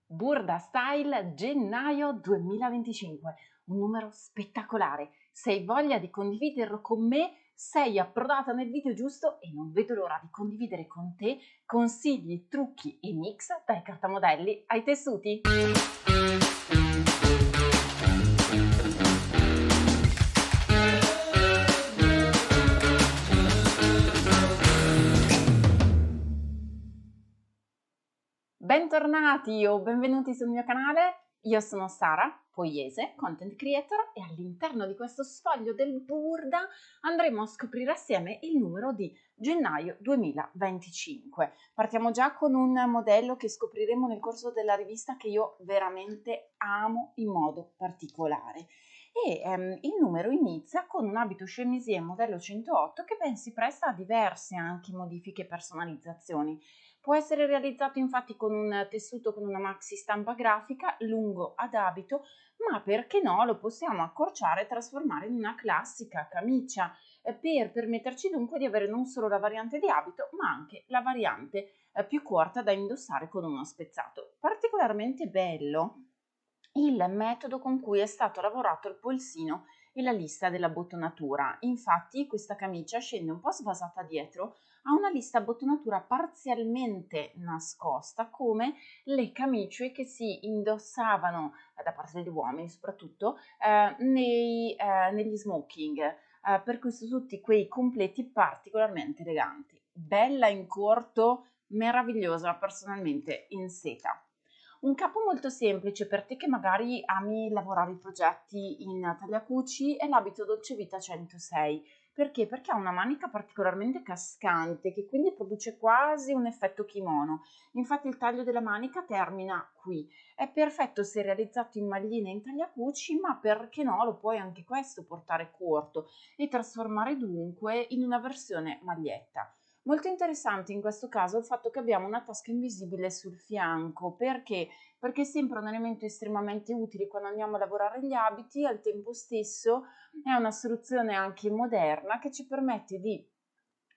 Burda Style gennaio 2025, un numero spettacolare. Se hai voglia di condividerlo con me, sei approdata nel video giusto e non vedo l'ora di condividere con te consigli, trucchi e mix dai cartamodelli ai tessuti. Bentornati o benvenuti sul mio canale, io sono Sara, Poiese, content creator, e all'interno di questo sfoglio del Burda andremo a scoprire assieme il numero di gennaio 2025. Partiamo già con un modello che scopriremo nel corso della rivista che io veramente amo in modo particolare. Il numero inizia con un abito chemisier modello 108 che ben si presta a diverse anche modifiche e personalizzazioni. Può essere realizzato infatti con un tessuto con una maxi stampa grafica lungo ad abito, ma perché no, lo possiamo accorciare e trasformare in una classica camicia, per permetterci dunque di avere non solo la variante di abito, ma anche la variante più corta da indossare con uno spezzato. Particolarmente bello il metodo con cui è stato lavorato il polsino e la lista della bottonatura. Infatti questa camicia scende un po' sbasata dietro, ha una lista bottonatura parzialmente nascosta, come le camicie che si indossavano da parte degli uomini soprattutto negli smoking, per questo tutti quei completi particolarmente eleganti. Bella in corto, meravigliosa personalmente in seta. Un capo molto semplice per te che magari ami lavorare i progetti in tagliacuci è l'abito Dolce Vita 106. Perché? Perché ha una manica particolarmente cascante che quindi produce quasi un effetto kimono. Infatti il taglio della manica termina qui. È perfetto se realizzato in magline in tagliacuci, ma perché no, lo puoi anche questo portare corto e trasformare dunque in una versione maglietta. Molto interessante in questo caso il fatto che abbiamo una tasca invisibile sul fianco, perché è sempre un elemento estremamente utile quando andiamo a lavorare gli abiti, al tempo stesso è una soluzione anche moderna che ci permette di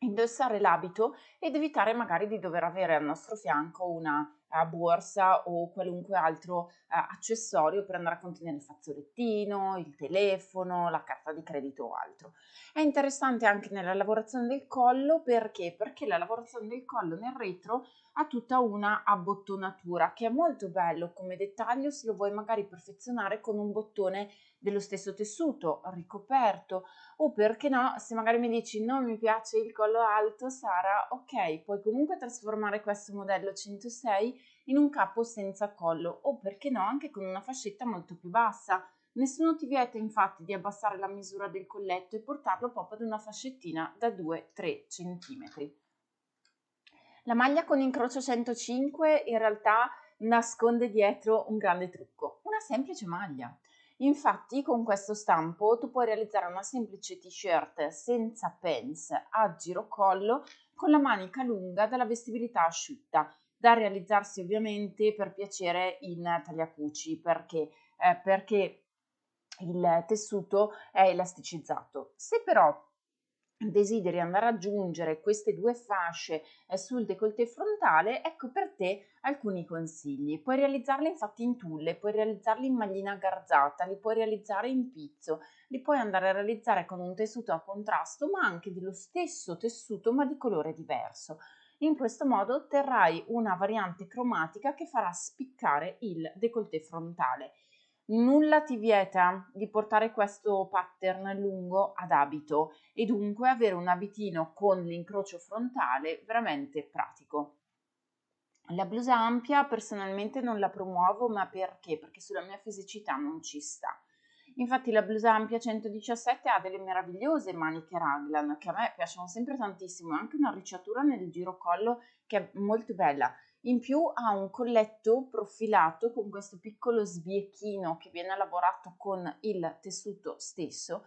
indossare l'abito ed evitare magari di dover avere al nostro fianco una borsa o qualunque altro accessorio per andare a contenere il fazzolettino, il telefono, la carta di credito o altro. È interessante anche nella lavorazione del collo perché? Perché la lavorazione del collo nel retro ha tutta una abbottonatura che è molto bello come dettaglio se lo vuoi magari perfezionare con un bottone dello stesso tessuto ricoperto, o perché no, se magari mi dici non mi piace il collo alto, Sara, ok, puoi comunque trasformare questo modello 106 in un capo senza collo, o perché no anche con una fascetta molto più bassa. Nessuno ti vieta infatti di abbassare la misura del colletto e portarlo proprio ad una fascettina da 2-3 cm. La maglia con incrocio 105 in realtà nasconde dietro un grande trucco, una semplice maglia. Infatti con questo stampo tu puoi realizzare una semplice t-shirt senza pants a girocollo con la manica lunga dalla vestibilità asciutta, da realizzarsi ovviamente per piacere in tagliacuci, perché il tessuto è elasticizzato. Se però desideri andare ad aggiungere queste due fasce sul décolleté frontale, ecco per te alcuni consigli. Puoi realizzarli infatti in tulle, puoi realizzarli in maglina garzata, li puoi realizzare in pizzo, li puoi andare a realizzare con un tessuto a contrasto, ma anche dello stesso tessuto ma di colore diverso. In questo modo otterrai una variante cromatica che farà spiccare il décolleté frontale. Nulla ti vieta di portare questo pattern lungo ad abito e dunque avere un abitino con l'incrocio frontale veramente pratico. La blusa ampia personalmente non la promuovo, ma perché? Perché sulla mia fisicità non ci sta. Infatti la blusa ampia 117 ha delle meravigliose maniche raglan che a me piacciono sempre tantissimo, anche una ricciatura nel girocollo che è molto bella. In più ha un colletto profilato con questo piccolo sbiecchino che viene lavorato con il tessuto stesso,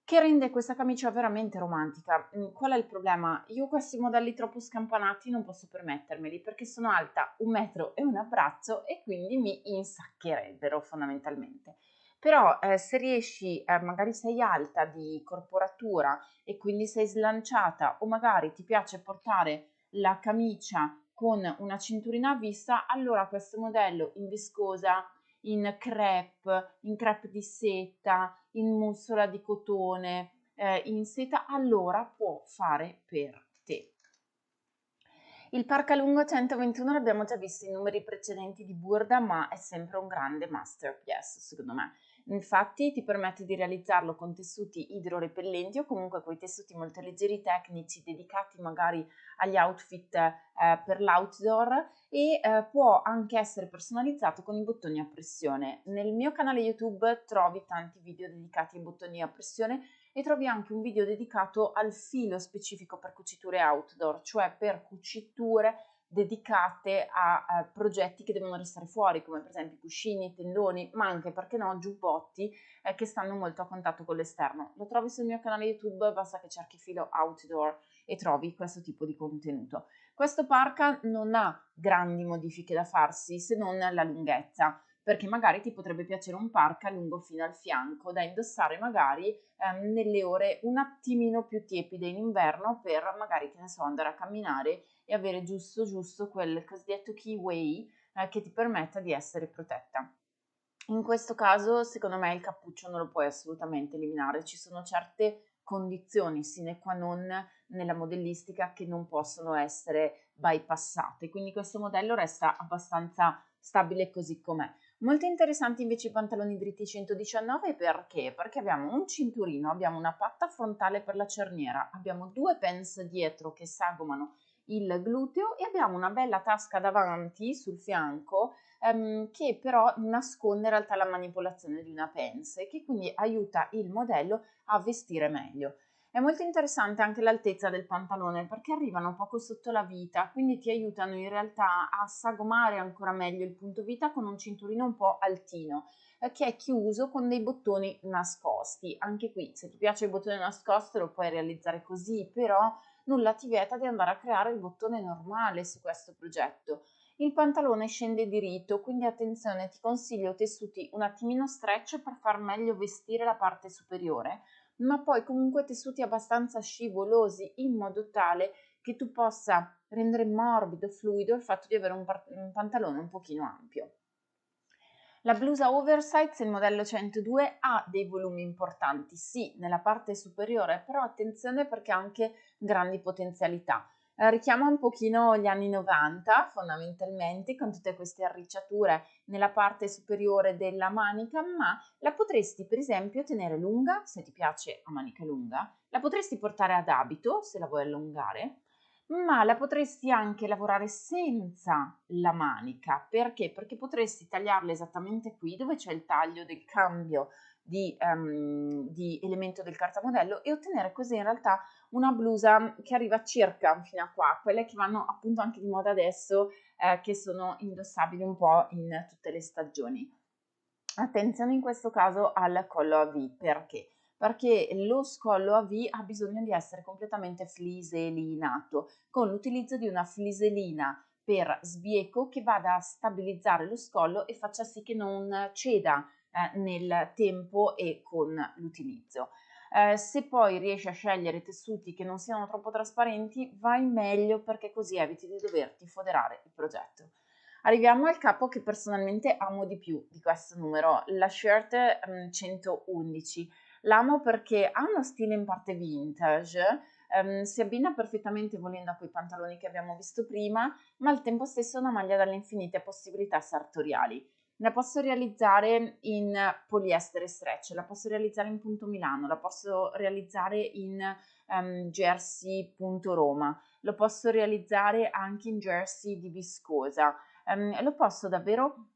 che rende questa camicia veramente romantica. Qual è il problema? Io questi modelli troppo scampanati non posso permettermeli perché sono alta 1 metro e un abbraccio e quindi mi insaccherebbero fondamentalmente. Però se riesci, magari sei alta di corporatura e quindi sei slanciata o magari ti piace portare la camicia con una cinturina a vista, allora questo modello in viscosa, in crepe di seta, in mussola di cotone, in seta, allora può fare per te. Il parca lungo 121 l'abbiamo già visto in numeri precedenti di Burda, ma è sempre un grande masterpiece secondo me. Infatti ti permette di realizzarlo con tessuti idrorepellenti o comunque con i tessuti molto leggeri tecnici dedicati magari agli outfit per l'outdoor e può anche essere personalizzato con i bottoni a pressione. Nel mio canale YouTube trovi tanti video dedicati ai bottoni a pressione e trovi anche un video dedicato al filo specifico per cuciture outdoor, cioè per cuciture dedicate a progetti che devono restare fuori, come per esempio cuscini, tendoni, ma anche, perché no, giubbotti che stanno molto a contatto con l'esterno. Lo trovi sul mio canale YouTube, basta che cerchi filo outdoor e trovi questo tipo di contenuto. Questo parka non ha grandi modifiche da farsi se non la lunghezza, perché magari ti potrebbe piacere un parka lungo fino al fianco da indossare magari nelle ore un attimino più tiepide in inverno per magari, che ne so, andare a camminare e avere giusto quel cosiddetto keyway che ti permetta di essere protetta. In questo caso, secondo me, il cappuccio non lo puoi assolutamente eliminare. Ci sono certe condizioni sine qua non nella modellistica che non possono essere bypassate, quindi questo modello resta abbastanza stabile così com'è. Molto interessanti invece i pantaloni dritti 119 perché? Perché abbiamo un cinturino, abbiamo una patta frontale per la cerniera, abbiamo due pens dietro che sagomano il gluteo e abbiamo una bella tasca davanti sul fianco che però nasconde in realtà la manipolazione di una pens e che quindi aiuta il modello a vestire meglio. È molto interessante anche l'altezza del pantalone perché arrivano poco sotto la vita, quindi ti aiutano in realtà a sagomare ancora meglio il punto vita con un cinturino un po' altino, che è chiuso con dei bottoni nascosti. Anche qui, se ti piace il bottone nascosto lo puoi realizzare così, però nulla ti vieta di andare a creare il bottone normale su questo progetto. Il pantalone scende diritto, quindi attenzione, ti consiglio tessuti un attimino stretch per far meglio vestire la parte superiore, ma poi comunque tessuti abbastanza scivolosi in modo tale che tu possa rendere morbido, fluido il fatto di avere un pantalone un pochino ampio. La blusa oversize, il modello 102, ha dei volumi importanti, sì, nella parte superiore, però attenzione perché ha anche grandi potenzialità. Richiama un pochino gli anni 90 fondamentalmente con tutte queste arricciature nella parte superiore della manica, ma la potresti per esempio tenere lunga se ti piace a manica lunga, la potresti portare ad abito se la vuoi allungare, ma la potresti anche lavorare senza la manica. Perché? Perché potresti tagliarla esattamente qui dove c'è il taglio del cambio di elemento del cartamodello e ottenere così in realtà una blusa che arriva circa fino a qua, quelle che vanno appunto anche di moda adesso, che sono indossabili un po' in tutte le stagioni. Attenzione in questo caso al collo a V, perché? Perché lo scollo a V ha bisogno di essere completamente fliselinato, con l'utilizzo di una fliselina per sbieco che vada a stabilizzare lo scollo e faccia sì che non ceda nel tempo e con l'utilizzo. Se poi riesci a scegliere tessuti che non siano troppo trasparenti, vai meglio perché così eviti di doverti foderare il progetto. Arriviamo al capo che personalmente amo di più di questo numero, la shirt 111. L'amo perché ha uno stile in parte vintage, si abbina perfettamente volendo a quei pantaloni che abbiamo visto prima, ma al tempo stesso è una maglia dalle infinite possibilità sartoriali. La posso realizzare in poliestere stretch, la posso realizzare in punto Milano, la posso realizzare in jersey punto Roma, lo posso realizzare anche in jersey di viscosa. Lo posso davvero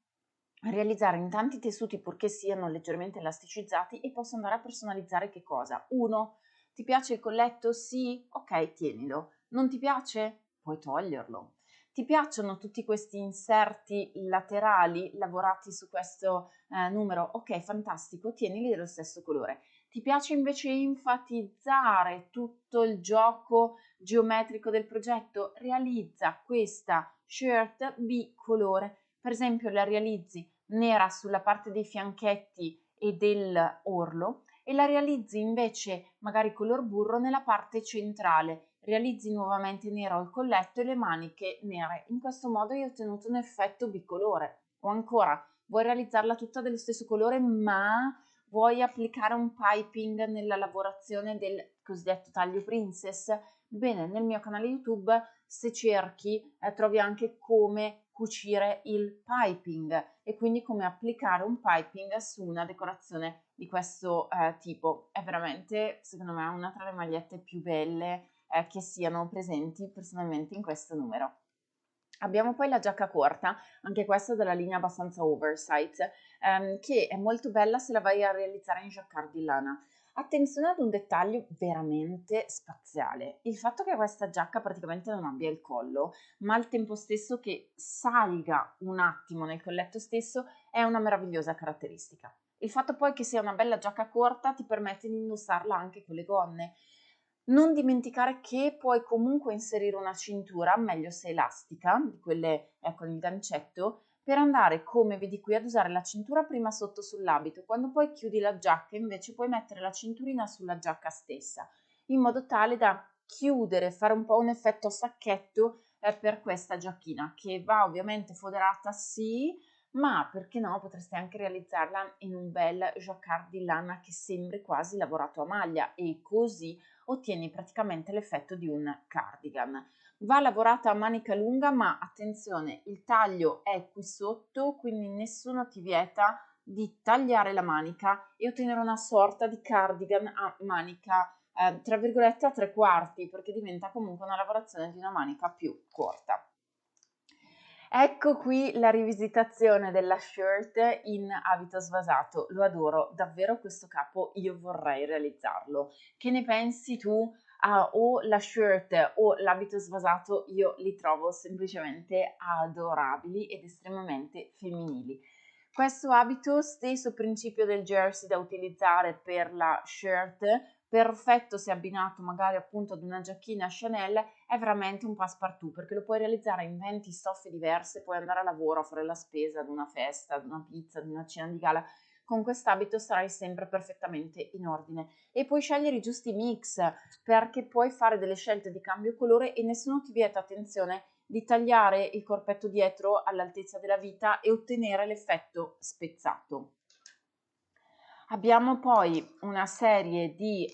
realizzare in tanti tessuti purché siano leggermente elasticizzati e posso andare a personalizzare che cosa? 1. Ti piace il colletto? Sì? Ok, tienilo. Non ti piace? Puoi toglierlo. Ti piacciono tutti questi inserti laterali lavorati su questo numero? Ok, fantastico, tienili dello stesso colore. Ti piace invece enfatizzare tutto il gioco geometrico del progetto? Realizza questa shirt bicolore. Per esempio la realizzi nera sulla parte dei fianchetti e del orlo e la realizzi invece magari color burro nella parte centrale realizzi nuovamente nero il colletto e le maniche nere. In questo modo hai ottenuto un effetto bicolore. O ancora, vuoi realizzarla tutta dello stesso colore ma vuoi applicare un piping nella lavorazione del cosiddetto taglio princess? Bene, nel mio canale YouTube, se cerchi, trovi anche come cucire il piping e quindi come applicare un piping su una decorazione di questo tipo. È veramente, secondo me, una tra le magliette più belle che siano presenti personalmente in questo numero. Abbiamo poi la giacca corta, anche questa della linea abbastanza oversize, che è molto bella se la vai a realizzare in jacquard di lana. Attenzione ad un dettaglio veramente spaziale, il fatto che questa giacca praticamente non abbia il collo, ma al tempo stesso che salga un attimo nel colletto stesso è una meravigliosa caratteristica. Il fatto poi che sia una bella giacca corta ti permette di indossarla anche con le gonne. Non dimenticare che puoi comunque inserire una cintura, meglio se elastica, di quelle con il gancetto, per andare, come vedi qui, ad usare la cintura prima sotto sull'abito. Quando poi chiudi la giacca, invece puoi mettere la cinturina sulla giacca stessa, in modo tale da chiudere, fare un po' un effetto sacchetto per questa giacchina, che va ovviamente foderata, sì, ma perché no, potresti anche realizzarla in un bel jacquard di lana che sembri quasi lavorato a maglia e così ottieni praticamente l'effetto di un cardigan. Va lavorata a manica lunga, ma attenzione, il taglio è qui sotto, quindi nessuno ti vieta di tagliare la manica e ottenere una sorta di cardigan a manica tra virgolette a tre quarti, perché diventa comunque una lavorazione di una manica più corta. Ecco qui la rivisitazione della shirt in abito svasato. Lo adoro, davvero questo capo io vorrei realizzarlo. Che ne pensi tu? O la shirt o l'abito svasato io li trovo semplicemente adorabili ed estremamente femminili. Questo abito, stesso principio del jersey da utilizzare per la shirt, perfetto se abbinato magari appunto ad una giacchina Chanel, è veramente un passepartout perché lo puoi realizzare in 20 stoffe diverse, puoi andare a lavoro a fare la spesa ad una festa, ad una pizza, ad una cena di gala. Con quest'abito sarai sempre perfettamente in ordine e puoi scegliere i giusti mix perché puoi fare delle scelte di cambio colore e nessuno ti vieta, attenzione, di tagliare il corpetto dietro all'altezza della vita e ottenere l'effetto spezzato. Abbiamo poi una serie di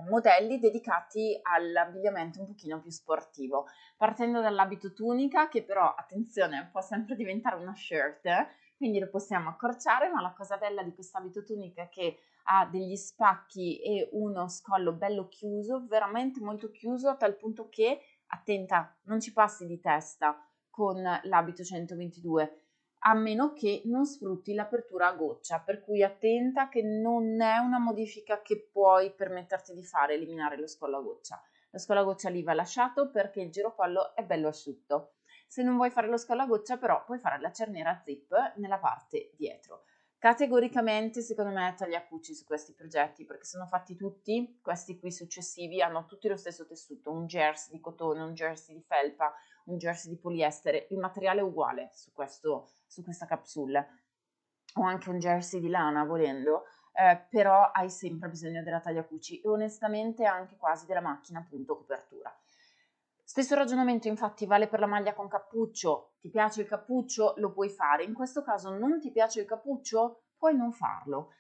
modelli dedicati all'abbigliamento un pochino più sportivo, partendo dall'abito tunica che però, attenzione, può sempre diventare una shirt, quindi lo possiamo accorciare, ma la cosa bella di questo abito tunica è che ha degli spacchi e uno scollo bello chiuso, veramente molto chiuso, a tal punto che, attenta, non ci passi di testa con l'abito 122, a meno che non sfrutti l'apertura a goccia, per cui attenta che non è una modifica che puoi permetterti di fare, eliminare lo scollo a goccia. Lo scollo a goccia lì va lasciato perché il girocollo è bello asciutto. Se non vuoi fare lo scollo a goccia, però puoi fare la cerniera zip nella parte dietro. Categoricamente, secondo me, taglia cuci su questi progetti perché sono fatti tutti, questi qui successivi hanno tutti lo stesso tessuto, un jersey di cotone, un jersey di felpa, un jersey di poliestere, il materiale è uguale su questa capsule, o anche un jersey di lana volendo, però hai sempre bisogno della tagliacuci e onestamente anche quasi della macchina appunto copertura. Stesso ragionamento infatti vale per la maglia con cappuccio, ti piace il cappuccio? Lo puoi fare, in questo caso non ti piace il cappuccio? Puoi non farlo,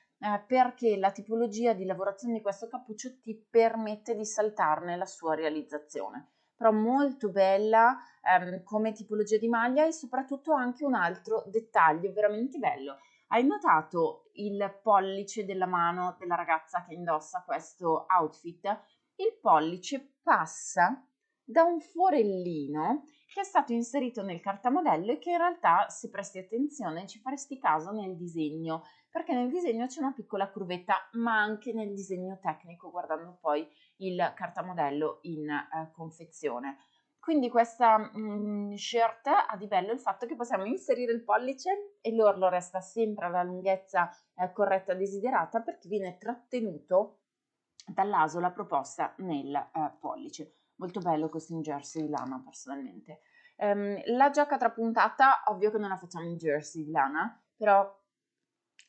perché la tipologia di lavorazione di questo cappuccio ti permette di saltarne la sua realizzazione, però molto bella come tipologia di maglia e soprattutto anche un altro dettaglio veramente bello. Hai notato il pollice della mano della ragazza che indossa questo outfit? Il pollice passa da un forellino che è stato inserito nel cartamodello e che in realtà, se presti attenzione, ci faresti caso nel disegno, perché nel disegno c'è una piccola curvetta, ma anche nel disegno tecnico, guardando poi il cartamodello in confezione. Quindi questa shirt ha di bello il fatto che possiamo inserire il pollice e l'orlo resta sempre alla lunghezza corretta desiderata perché viene trattenuto dall'asola proposta nel pollice. Molto bello questo in jersey di lana personalmente. La giacca trapuntata, ovvio che non la facciamo in jersey di lana, però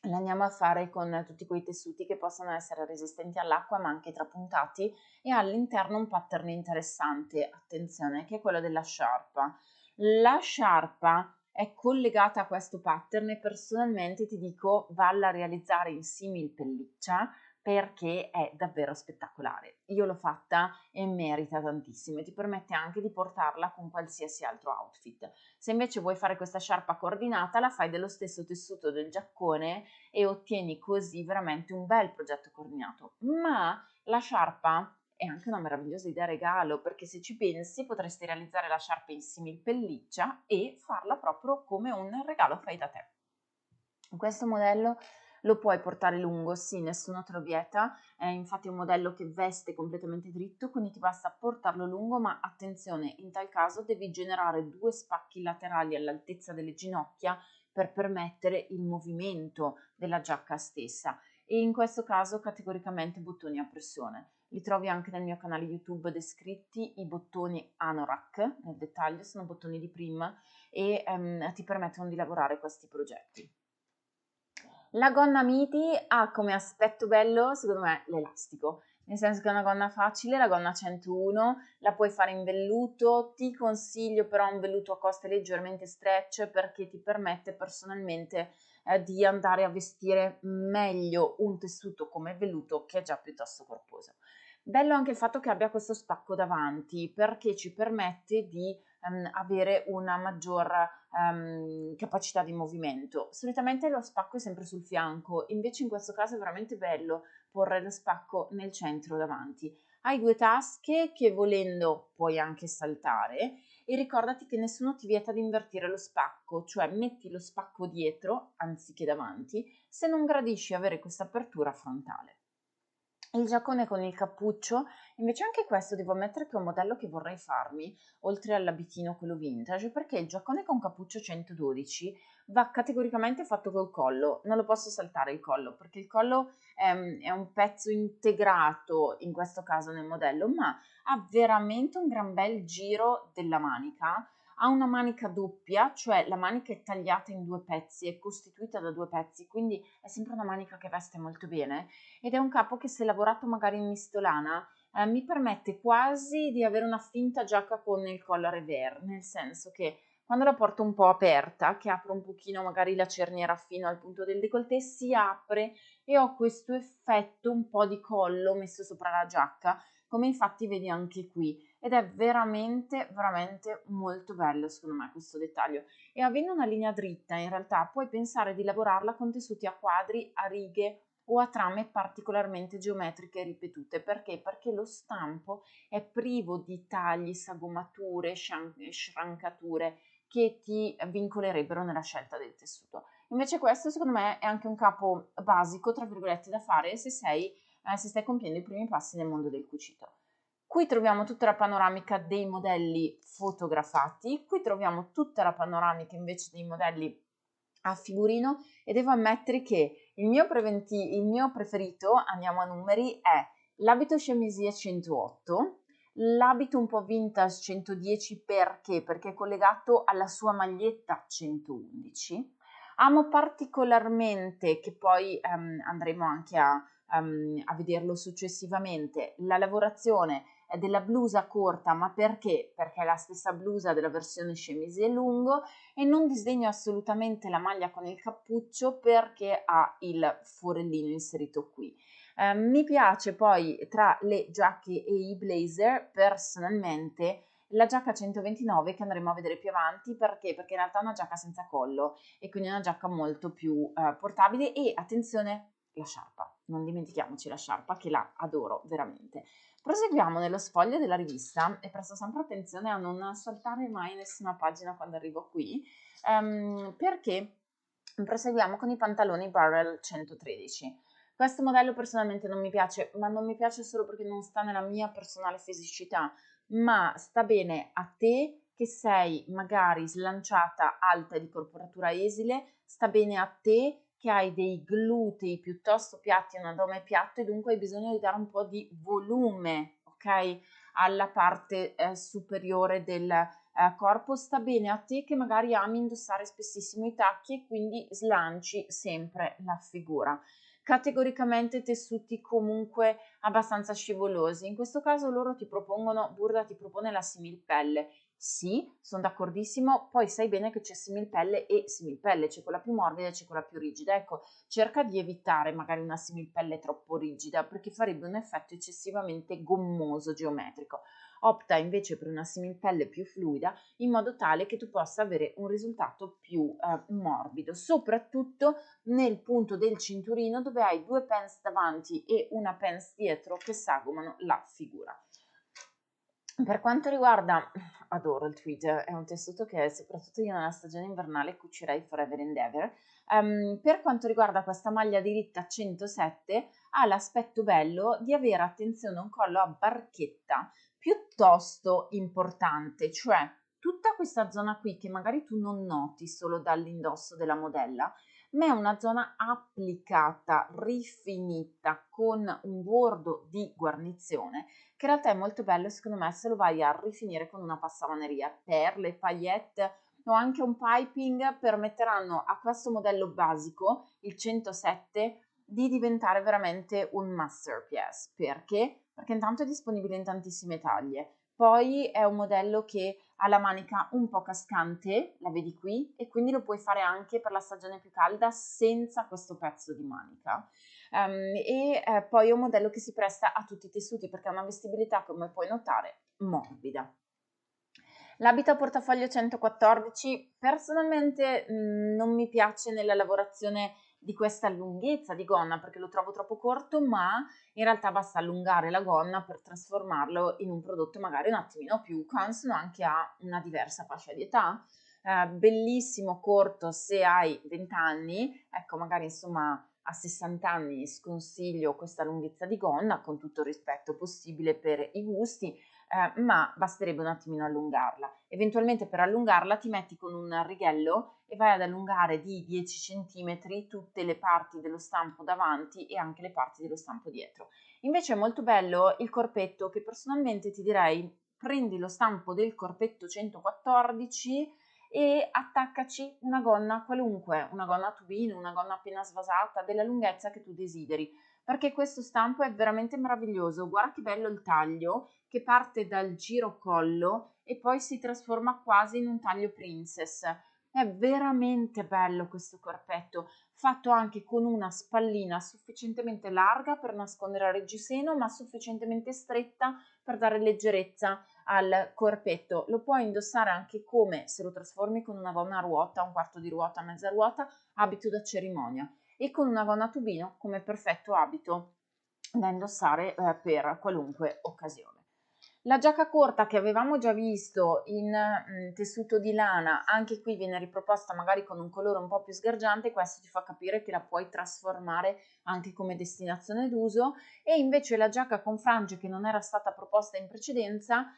la andiamo a fare con tutti quei tessuti che possono essere resistenti all'acqua ma anche trapuntati e all'interno un pattern interessante, attenzione, che è quello della sciarpa. La sciarpa è collegata a questo pattern e personalmente ti dico valla a realizzare in simil pelliccia perché è davvero spettacolare. Io l'ho fatta e merita tantissimo e ti permette anche di portarla con qualsiasi altro outfit. Se invece vuoi fare questa sciarpa coordinata, la fai dello stesso tessuto del giaccone e ottieni così veramente un bel progetto coordinato. Ma la sciarpa è anche una meravigliosa idea regalo perché se ci pensi potresti realizzare la sciarpa in simil pelliccia e farla proprio come un regalo fai da te. Questo modello lo puoi portare lungo, sì, nessuno te lo vieta, è infatti un modello che veste completamente dritto, quindi ti basta portarlo lungo, ma attenzione, in tal caso devi generare 2 spacchi laterali all'altezza delle ginocchia per permettere il movimento della giacca stessa e in questo caso categoricamente bottoni a pressione. Li trovi anche nel mio canale YouTube descritti, i bottoni Anorak, nel dettaglio sono bottoni di Prim e ti permettono di lavorare questi progetti. La gonna midi ha come aspetto bello, secondo me, l'elastico, nel senso che è una gonna facile, la gonna 101, la puoi fare in velluto, ti consiglio però un velluto a coste leggermente stretch perché ti permette personalmente di andare a vestire meglio un tessuto come il velluto che è già piuttosto corposo. Bello anche il fatto che abbia questo spacco davanti perché ci permette di avere una maggior capacità di movimento. Solitamente lo spacco è sempre sul fianco, invece in questo caso è veramente bello porre lo spacco nel centro davanti. Hai 2 tasche che volendo puoi anche saltare e ricordati che nessuno ti vieta di invertire lo spacco, cioè metti lo spacco dietro anziché davanti se non gradisci avere questa apertura frontale. Il giaccone con il cappuccio, invece anche questo devo ammettere che è un modello che vorrei farmi, oltre all'abitino quello vintage, perché il giaccone con cappuccio 112 va categoricamente fatto col collo, non lo posso saltare il collo, perché il collo è un pezzo integrato in questo caso nel modello, ma ha veramente un gran bel giro della manica, ha una manica doppia, cioè la manica è tagliata in 2 pezzi, è costituita da 2 pezzi, quindi è sempre una manica che veste molto bene ed è un capo che se lavorato magari in mistolana mi permette quasi di avere una finta giacca con il collo revers, nel senso che quando la porto un po' aperta, che apro un pochino magari la cerniera fino al punto del décolleté, si apre e ho questo effetto un po' di collo messo sopra la giacca, come infatti vedi anche qui, ed è veramente, veramente molto bello secondo me questo dettaglio. E avendo una linea dritta, in realtà puoi pensare di lavorarla con tessuti a quadri, a righe o a trame particolarmente geometriche e ripetute. Perché? Perché lo stampo è privo di tagli, sagomature, shrancature che ti vincolerebbero nella scelta del tessuto. Invece questo secondo me è anche un capo basico, tra virgolette, da fare se stai compiendo i primi passi nel mondo del cucito. Qui troviamo tutta la panoramica dei modelli fotografati, qui troviamo tutta la panoramica invece dei modelli a figurino e devo ammettere che il mio preferito, andiamo a numeri, è l'abito chemisia 108, l'abito un po' vintage 110 perché? Perché è collegato alla sua maglietta 111. Amo particolarmente, che poi andremo anche a vederlo successivamente, la lavorazione della blusa corta, ma perché? Perché è la stessa blusa della versione chemise lungo e non disdegno assolutamente la maglia con il cappuccio perché ha il forellino inserito qui. Mi piace poi tra le giacche e i blazer personalmente la giacca 129 che andremo a vedere più avanti perché? Perché in realtà è una giacca senza collo e quindi è una giacca molto più portabile e attenzione la sciarpa, non dimentichiamoci la sciarpa che la adoro veramente. Proseguiamo nello sfoglio della rivista e presto sempre attenzione a non saltare mai nessuna pagina quando arrivo qui, perché proseguiamo con i pantaloni Barrel 113. Questo modello personalmente non mi piace, ma non mi piace solo perché non sta nella mia personale fisicità, ma sta bene a te che sei magari slanciata, alta e di corporatura esile, sta bene a te che hai dei glutei piuttosto piatti e un addome piatto e dunque hai bisogno di dare un po' di volume, ok? Alla parte superiore corpo, sta bene a te che magari ami indossare spessissimo i tacchi e quindi slanci sempre la figura. Categoricamente tessuti comunque abbastanza scivolosi. In questo caso loro ti propongono, Burda ti propone la similpelle. Sì, sono d'accordissimo, poi sai bene che c'è similpelle e similpelle, c'è quella più morbida e c'è quella più rigida. Ecco, cerca di evitare magari una similpelle troppo rigida perché farebbe un effetto eccessivamente gommoso, geometrico. Opta invece per una similpelle più fluida in modo tale che tu possa avere un risultato più morbido, soprattutto nel punto del cinturino dove hai due pence davanti e una pence dietro che sagomano la figura. Per quanto riguarda, adoro il tweed, è un tessuto che soprattutto io nella stagione invernale cucirei forever and ever. Per quanto riguarda questa maglia diritta 107, ha l'aspetto bello di avere, attenzione, un collo a barchetta piuttosto importante, cioè tutta questa zona qui che magari tu non noti solo dall'indosso della modella, ma è una zona applicata, rifinita, con un bordo di guarnizione che in realtà è molto bello secondo me se lo vai a rifinire con una passavaneria. Perle, paillette o anche un piping permetteranno a questo modello basico, il 107, di diventare veramente un masterpiece. Perché? Perché intanto è disponibile in tantissime taglie. Poi è un modello che ha la manica un po' cascante, la vedi qui, e quindi lo puoi fare anche per la stagione più calda senza questo pezzo di manica. Poi è un modello che si presta a tutti i tessuti perché ha una vestibilità, come puoi notare, morbida. L'abito a portafoglio 114 personalmente non mi piace nella lavorazione di questa lunghezza di gonna perché lo trovo troppo corto, ma in realtà basta allungare la gonna per trasformarlo in un prodotto magari un attimino più consono anche a una diversa fascia di età. Bellissimo corto se hai 20 anni, ecco magari insomma a 60 anni sconsiglio questa lunghezza di gonna con tutto il rispetto possibile per i gusti, ma basterebbe un attimino allungarla. Eventualmente per allungarla ti metti con un righello e vai ad allungare di 10 cm tutte le parti dello stampo davanti e anche le parti dello stampo dietro. Invece è molto bello il corpetto che personalmente ti direi prendi lo stampo del corpetto 114 e attaccaci una gonna qualunque, una gonna a tubino, una gonna appena svasata, della lunghezza che tu desideri, perché questo stampo è veramente meraviglioso. Guarda che bello il taglio che parte dal giro collo e poi si trasforma quasi in un taglio princess. È veramente bello questo corpetto, fatto anche con una spallina sufficientemente larga per nascondere il reggiseno, ma sufficientemente stretta per dare leggerezza al corpetto. Lo puoi indossare anche come, se lo trasformi con una gonna a ruota, un quarto di ruota, mezza ruota, abito da cerimonia, e con una gonna a tubino come perfetto abito da indossare per qualunque occasione. La giacca corta che avevamo già visto in tessuto di lana, anche qui viene riproposta magari con un colore un po' più sgargiante, questo ti fa capire che la puoi trasformare anche come destinazione d'uso. E invece la giacca con frange che non era stata proposta in precedenza,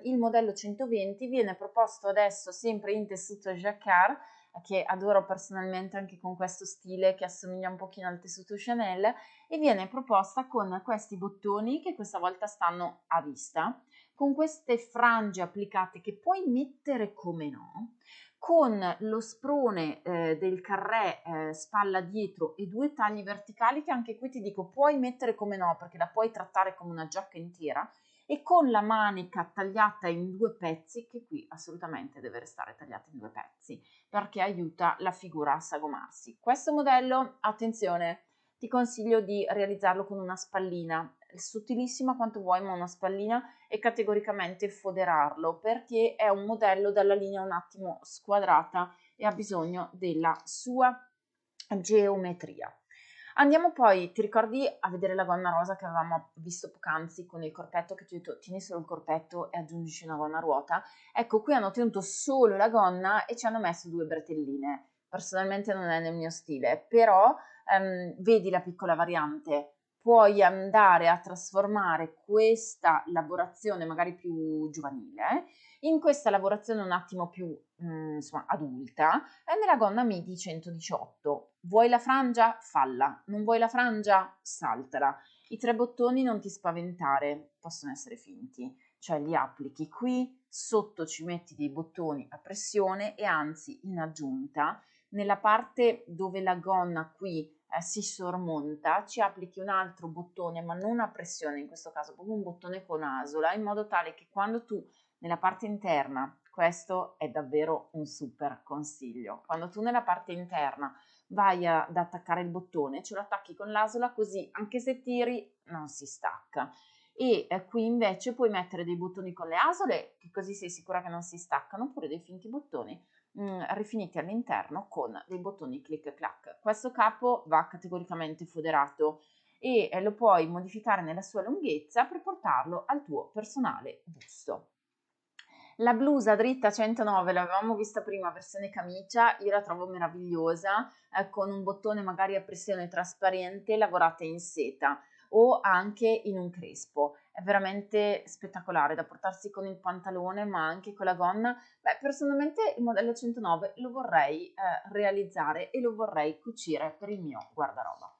il modello 120 viene proposto adesso sempre in tessuto jacquard, che adoro personalmente anche con questo stile che assomiglia un pochino al tessuto Chanel, e viene proposta con questi bottoni che questa volta stanno a vista, con queste frange applicate che puoi mettere come no, con lo sprone del carré spalla dietro e due tagli verticali che anche qui ti dico puoi mettere come no perché la puoi trattare come una giacca intera, e con la manica tagliata in due pezzi, che qui assolutamente deve restare tagliata in due pezzi perché aiuta la figura a sagomarsi. Questo modello, attenzione, ti consiglio di realizzarlo con una spallina, sottilissima quanto vuoi, ma una spallina, e categoricamente foderarlo perché è un modello dalla linea un attimo squadrata e ha bisogno della sua geometria. Andiamo poi, ti ricordi, a vedere la gonna rosa che avevamo visto poc'anzi con il corpetto, che ti ho detto tieni solo il corpetto e aggiungici una gonna a ruota? Ecco, qui hanno tenuto solo la gonna e ci hanno messo due bretelline. Personalmente non è nel mio stile, però vedi la piccola variante. Puoi andare a trasformare questa lavorazione magari più giovanile in questa lavorazione un attimo più insomma, adulta, è nella gonna midi 118. Vuoi la frangia? Falla. Non vuoi la frangia? Saltala. I tre bottoni non ti spaventare, possono essere finti. cioè li applichi qui, sotto ci metti dei bottoni a pressione e anzi in aggiunta nella parte dove la gonna qui si sormonta ci applichi un altro bottone, ma non a pressione, in questo caso proprio un bottone con asola, in modo tale che quando tu nella parte interna, questo è davvero un super consiglio, quando tu nella parte interna vai ad attaccare il bottone, ce lo attacchi con l'asola così anche se tiri non si stacca. E qui invece puoi mettere dei bottoni con le asole, che così sei sicura che non si staccano, oppure dei finti bottoni rifiniti all'interno con dei bottoni click clack. Questo capo va categoricamente foderato e lo puoi modificare nella sua lunghezza per portarlo al tuo personale busto. La blusa dritta 109 l'avevamo vista prima, versione camicia, io la trovo meravigliosa, con un bottone magari a pressione trasparente lavorata in seta o anche in un crespo. È veramente spettacolare da portarsi con il pantalone ma anche con la gonna. Beh, personalmente il modello 109 lo vorrei realizzare e lo vorrei cucire per il mio guardaroba.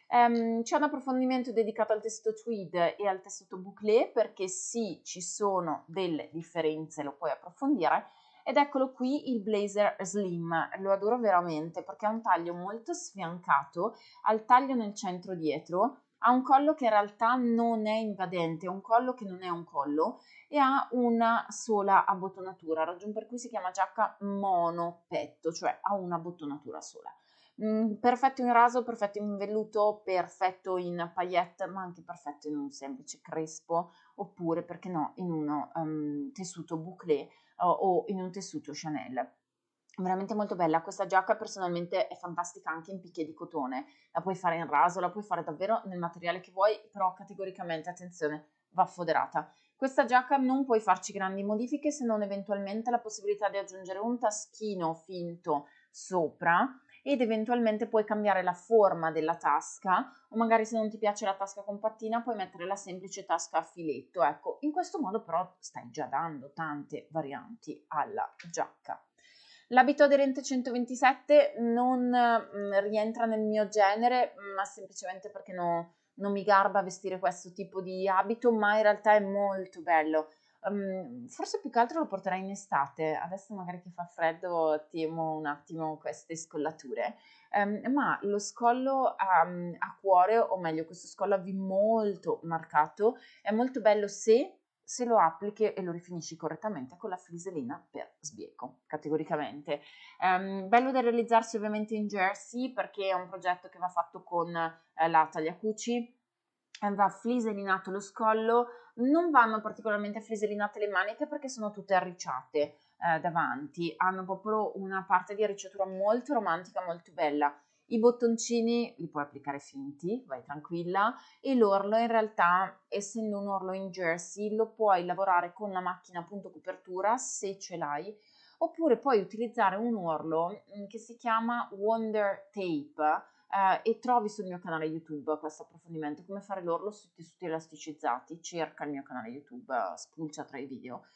C'è un approfondimento dedicato al tessuto tweed e al tessuto bouclé perché sì, ci sono delle differenze, lo puoi approfondire. Ed eccolo qui il blazer slim, lo adoro veramente perché ha un taglio molto sfiancato, ha il taglio nel centro dietro, ha un collo che in realtà non è invadente, è un collo che non è un collo e ha una sola abbottonatura, ragion per cui si chiama giacca monopetto, cioè ha una abbottonatura sola. Perfetto in raso, perfetto in velluto, perfetto in paillette, ma anche perfetto in un semplice crespo, oppure, perché no, in uno tessuto bouclé o in un tessuto Chanel. Veramente molto bella, questa giacca personalmente è fantastica anche in picché di cotone, la puoi fare in raso, la puoi fare davvero nel materiale che vuoi, però categoricamente, attenzione, va foderata. Questa giacca non puoi farci grandi modifiche se non eventualmente la possibilità di aggiungere un taschino finto sopra ed eventualmente puoi cambiare la forma della tasca o magari se non ti piace la tasca compattina puoi mettere la semplice tasca a filetto. Ecco, in questo modo però stai già dando tante varianti alla giacca. L'abito aderente 127 non rientra nel mio genere, ma semplicemente perché non mi garba vestire questo tipo di abito, ma in realtà è molto bello. Forse più che altro lo porterai in estate, adesso magari che fa freddo temo un attimo queste scollature, ma lo scollo a cuore, o meglio questo scollo a V molto marcato, è molto bello se lo applichi e lo rifinisci correttamente con la fliselina per sbieco, categoricamente. Bello da realizzarsi ovviamente in jersey perché è un progetto che va fatto con la Tagliacuci, va fliselinato lo scollo, non vanno particolarmente fliselinate le maniche perché sono tutte arricciate davanti, hanno proprio una parte di arricciatura molto romantica, molto bella. I bottoncini li puoi applicare finti, vai tranquilla, e l'orlo in realtà, essendo un orlo in jersey, lo puoi lavorare con la macchina appunto copertura se ce l'hai, oppure puoi utilizzare un orlo che si chiama Wonder Tape, e trovi sul mio canale YouTube questo approfondimento, come fare l'orlo sui tessuti elasticizzati, cerca il mio canale YouTube, spulcia tra i video,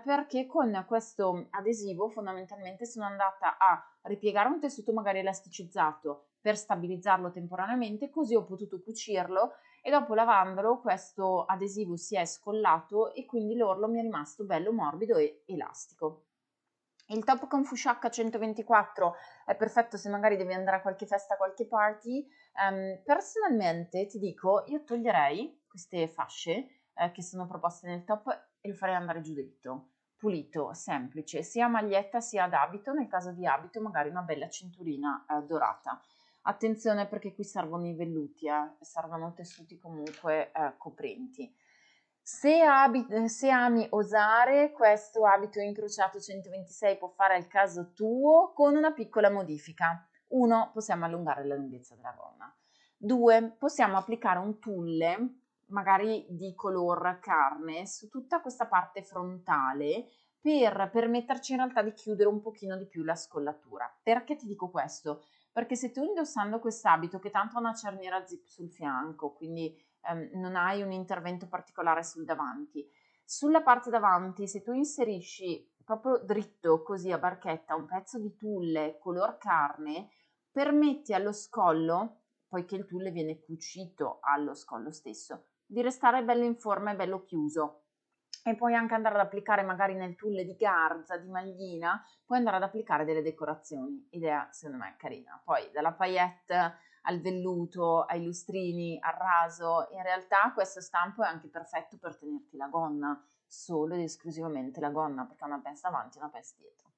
perché con questo adesivo fondamentalmente sono andata a ripiegare un tessuto magari elasticizzato per stabilizzarlo temporaneamente, così ho potuto cucirlo e dopo lavandolo questo adesivo si è scollato e quindi l'orlo mi è rimasto bello morbido e elastico. Il top con Fushak 124 è perfetto se magari devi andare a qualche festa, a qualche party. Personalmente ti dico, io toglierei queste fasce che sono proposte nel top e lo farei andare giù dritto, pulito, semplice, sia maglietta sia ad abito, nel caso di abito magari una bella cinturina dorata. Attenzione perché qui servono i velluti, servono tessuti comunque coprenti. Se ami osare, questo abito incrociato 126 può fare al caso tuo con una piccola modifica. 1. Possiamo allungare la lunghezza della gonna. 2. Possiamo applicare un tulle, magari di color carne, su tutta questa parte frontale per permetterci in realtà di chiudere un pochino di più la scollatura. Perché ti dico questo? Perché se tu indossando quest'abito, che tanto ha una cerniera zip sul fianco, quindi non hai un intervento particolare sul davanti. Sulla parte davanti, se tu inserisci proprio dritto così a barchetta un pezzo di tulle color carne, permetti allo scollo, poiché il tulle viene cucito allo scollo stesso, di restare bello in forma e bello chiuso. e puoi anche andare ad applicare magari nel tulle di garza, di maglina, puoi andare ad applicare delle decorazioni. Idea secondo me carina. Poi dalla paillette al velluto, ai lustrini, al raso, in realtà questo stampo è anche perfetto per tenerti la gonna, solo ed esclusivamente la gonna, perché ha una pesta avanti e una pesta dietro.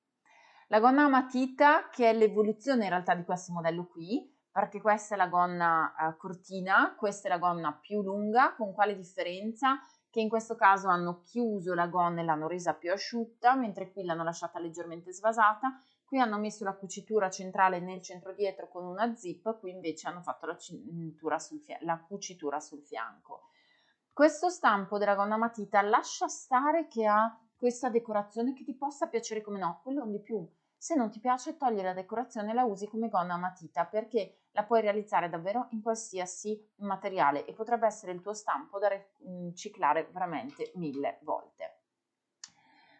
La gonna a matita, che è l'evoluzione in realtà di questo modello qui, perché questa è la gonna cortina, questa è la gonna più lunga, con quale differenza? Che in questo caso hanno chiuso la gonna e l'hanno resa più asciutta, mentre qui l'hanno lasciata leggermente svasata. Qui hanno messo la cucitura centrale nel centro dietro con una zip, qui invece hanno fatto la cucitura sul fianco. Questo stampo della gonna matita lascia stare che ha questa decorazione che ti possa piacere come no, quello non di più. Se non ti piace, togli la decorazione e la usi come gonna a matita perché la puoi realizzare davvero in qualsiasi materiale e potrebbe essere il tuo stampo da riciclare veramente 1000 volte.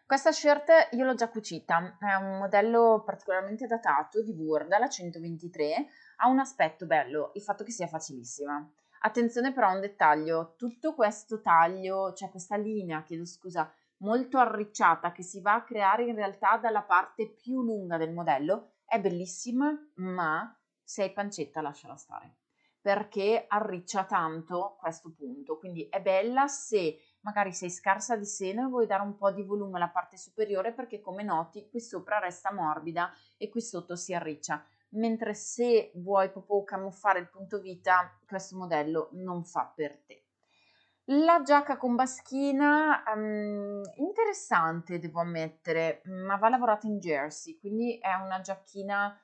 Questa shirt io l'ho già cucita, è un modello particolarmente datato di Burda, la 123, ha un aspetto bello, il fatto che sia facilissima. Attenzione però a un dettaglio, tutto questo taglio, cioè questa linea, chiedo scusa, molto arricciata che si va a creare in realtà dalla parte più lunga del modello, è bellissima, ma se hai pancetta lasciala stare, perché arriccia tanto questo punto, quindi è bella se magari sei scarsa di seno e vuoi dare un po' di volume alla parte superiore perché come noti qui sopra resta morbida e qui sotto si arriccia, mentre se vuoi proprio camuffare il punto vita questo modello non fa per te. La giacca con baschina, interessante devo ammettere, ma va lavorata in jersey, quindi è una giacchina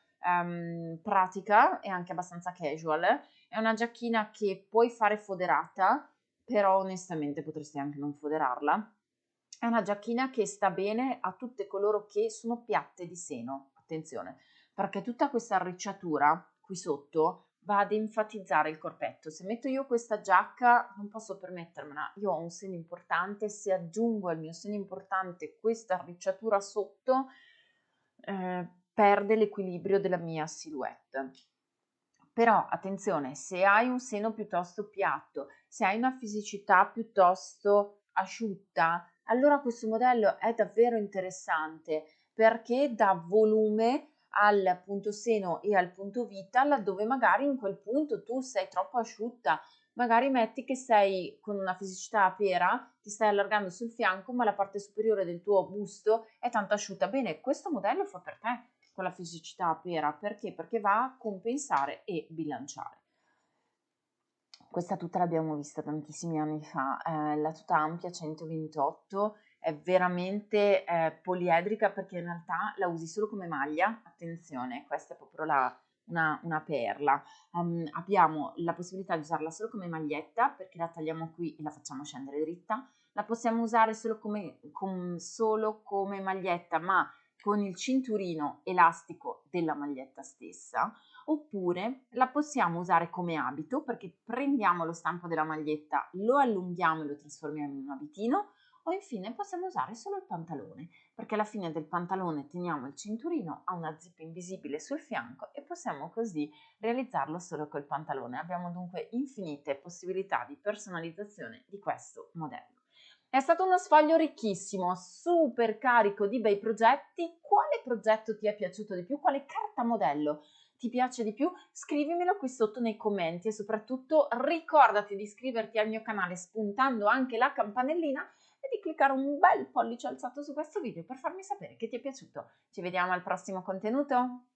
pratica e anche abbastanza casual. È una giacchina che puoi fare foderata, però onestamente potresti anche non foderarla. È una giacchina che sta bene a tutte coloro che sono piatte di seno, attenzione, perché tutta questa arricciatura qui sotto va ad enfatizzare il corpetto. Se metto io questa giacca non posso permettermela, io ho un seno importante, se aggiungo al mio seno importante questa arricciatura sotto, perde l'equilibrio della mia silhouette. Però attenzione, se hai un seno piuttosto piatto, se hai una fisicità piuttosto asciutta, allora questo modello è davvero interessante perché dà volume al punto seno e al punto vita, laddove magari in quel punto tu sei troppo asciutta. Magari metti che sei con una fisicità a pera, ti stai allargando sul fianco, ma la parte superiore del tuo busto è tanto asciutta. Bene, questo modello fa per te con la fisicità a pera, perché? Perché va a compensare e bilanciare. Questa tutta l'abbiamo vista tantissimi anni fa, la tuta ampia 128 è veramente poliedrica perché in realtà la usi solo come maglia, attenzione, questa è proprio una perla. Abbiamo la possibilità di usarla solo come maglietta perché la tagliamo qui e la facciamo scendere dritta, la possiamo usare solo come maglietta ma con il cinturino elastico della maglietta stessa, oppure la possiamo usare come abito perché prendiamo lo stampo della maglietta, lo allunghiamo e lo trasformiamo in un abitino, o infine possiamo usare solo il pantalone, perché alla fine del pantalone teniamo il cinturino, ha una zip invisibile sul fianco e possiamo così realizzarlo solo col pantalone. Abbiamo dunque infinite possibilità di personalizzazione di questo modello. È stato uno sfoglio ricchissimo, super carico di bei progetti. Quale progetto ti è piaciuto di più? Quale carta modello ti piace di più? Scrivimelo qui sotto nei commenti e soprattutto ricordati di iscriverti al mio canale spuntando anche la campanellina e di cliccare un bel pollice alzato su questo video per farmi sapere che ti è piaciuto. Ci vediamo al prossimo contenuto.